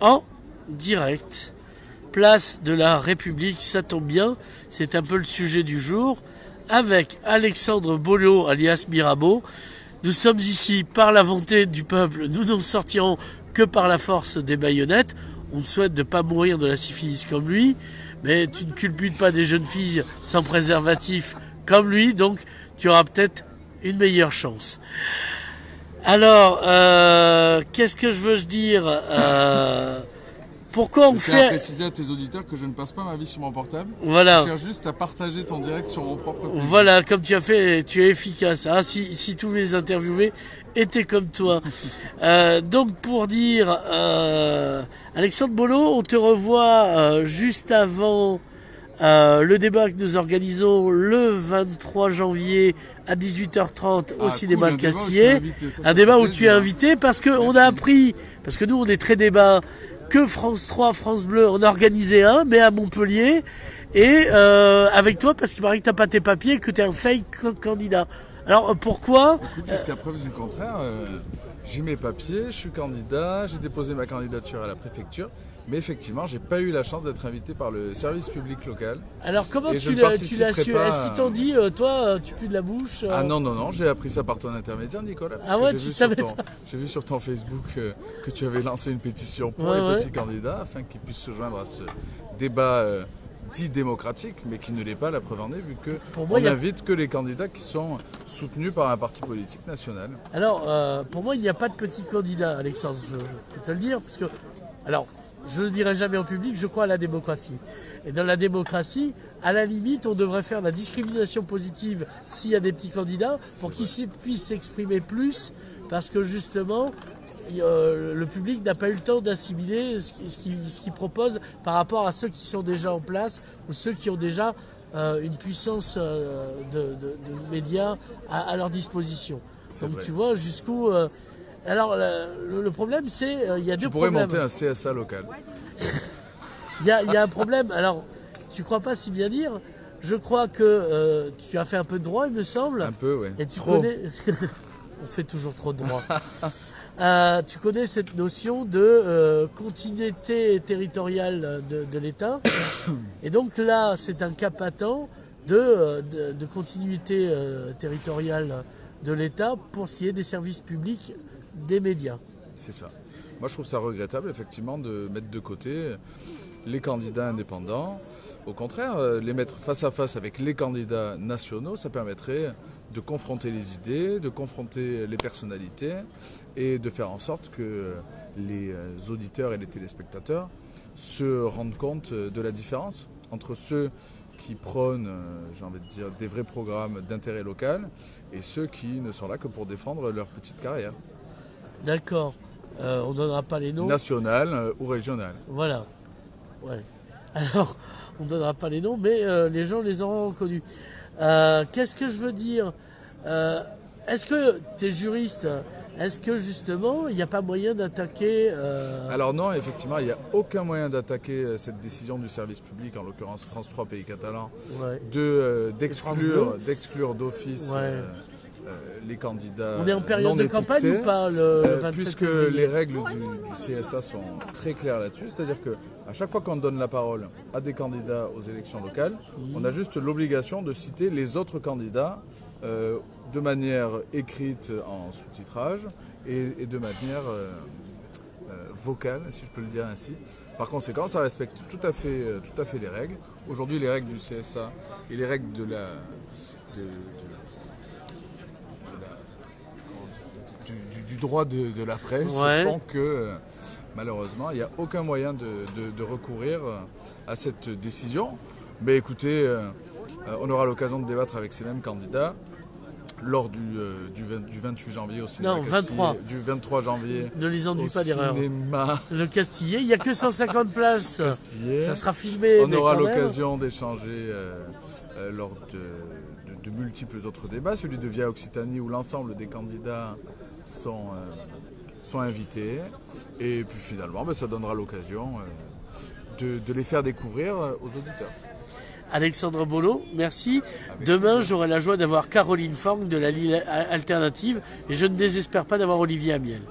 en direct. Place de la République, ça tombe bien, c'est un peu le sujet du jour, avec Alexandre Bollot, alias Mirabeau. Nous sommes ici par la volonté du peuple, nous n'en sortirons que par la force des baïonnettes. On te souhaite de ne pas mourir de la syphilis comme lui, mais tu ne culbutes pas des jeunes filles sans préservatif comme lui, donc tu auras peut-être une meilleure chance. Alors, qu'est-ce que je veux dire pourquoi on fait... Je tiens à préciser à tes auditeurs que je ne passe pas ma vie sur mon portable. Voilà. Je cherche juste à partager ton direct sur mon propre profil. Voilà, comme tu as fait, tu es efficace. Ah, si tous les interviewés étaient comme toi. Donc pour dire, Alexandre Bollot, on te revoit juste avant le débat que nous organisons le 23 janvier à 18h30 au cinéma Le Castillet. Un débat où tu es invité parce que on a appris, parce que nous on est très débat, que France 3, France Bleu en a organisé un, mais à Montpellier, et avec toi, parce qu'il paraît que tu n'as pas tes papiers, que tu es un fake candidat. Alors pourquoi? Écoute, jusqu'à preuve du contraire, j'ai mes papiers, je suis candidat, j'ai déposé ma candidature à la préfecture, mais effectivement, j'ai pas eu la chance d'être invité par le service public local. Alors comment tu l'as su? Est-ce qu'ils t'ont dit, toi, tu pues de la bouche Ah non, j'ai appris ça par ton intermédiaire, Nicolas. Ah ouais, tu savais pas. J'ai vu sur ton Facebook que tu avais lancé une pétition pour les petits candidats, afin qu'ils puissent se joindre à ce débat dit démocratique, mais qui ne l'est pas, la preuve en est, vu qu'on n'invite que les candidats qui sont soutenus par un parti politique national. Alors, pour moi, il n'y a pas de petits candidats, Alexandre, je peux te le dire, parce que... Alors, je ne le dirai jamais en public, je crois à la démocratie. Et dans la démocratie, à la limite, on devrait faire la discrimination positive s'il y a des petits candidats pour qu'ils puissent s'exprimer plus, parce que justement, le public n'a pas eu le temps d'assimiler ce qu'il propose par rapport à ceux qui sont déjà en place ou ceux qui ont déjà une puissance de médias à leur disposition. Donc tu vois jusqu'où... Alors, le problème, c'est il y a deux problèmes. Tu pourrais monter un CSA local. Il y a un problème. Alors, tu crois pas si bien dire. Je crois que tu as fait un peu de droit, il me semble. Un peu, oui. Et tu connais... On fait toujours trop de droit. Tu connais cette notion de continuité territoriale de l'État. Et donc là, c'est un cas patent de continuité territoriale de l'État pour ce qui est des services publics des médias. C'est ça. Moi, je trouve ça regrettable, effectivement, de mettre de côté les candidats indépendants. Au contraire, les mettre face à face avec les candidats nationaux, ça permettrait de confronter les idées, de confronter les personnalités et de faire en sorte que les auditeurs et les téléspectateurs se rendent compte de la différence entre ceux qui prônent, j'ai envie de dire, des vrais programmes d'intérêt local et ceux qui ne sont là que pour défendre leur petite carrière. D'accord. On ne donnera pas les noms. National ou régional. Voilà. Ouais. Alors, on ne donnera pas les noms, mais les gens les auront reconnus. Qu'est-ce que je veux dire? Est-ce que tu es juriste? Est-ce que justement, il n'y a pas moyen d'attaquer Alors non, effectivement, il n'y a aucun moyen d'attaquer cette décision du service public, en l'occurrence France 3 Pays Catalan, d'exclure d'office les candidats. On est en période de campagne ou pas le 27 puisque février. les règles du CSA sont très claires là-dessus, c'est-à-dire que à chaque fois qu'on donne la parole à des candidats aux élections locales, on a juste l'obligation de citer les autres candidats de manière écrite en sous-titrage et de manière vocale, si je peux le dire ainsi. Par conséquent, ça respecte tout à fait les règles. Aujourd'hui, les règles du CSA et les règles du droit de la presse font que malheureusement il n'y a aucun moyen de recourir à cette décision. Mais écoutez, on aura l'occasion de débattre avec ces mêmes candidats lors du 28 janvier au cinéma. Non, 23. Du 23 janvier. Ne les enduis pas d'erreur. Le Castillet, il n'y a que 150 places. Ça sera filmé. On aura l'occasion d'échanger lors de multiples autres débats, celui de Via Occitanie où l'ensemble des candidats sont invités. Et puis finalement, ça donnera l'occasion de les faire découvrir aux auditeurs. Alexandre Bollot, merci. Demain, j'aurai la joie d'avoir Caroline Fang de la Ligue Alternative et je ne désespère pas d'avoir Olivier Amiel.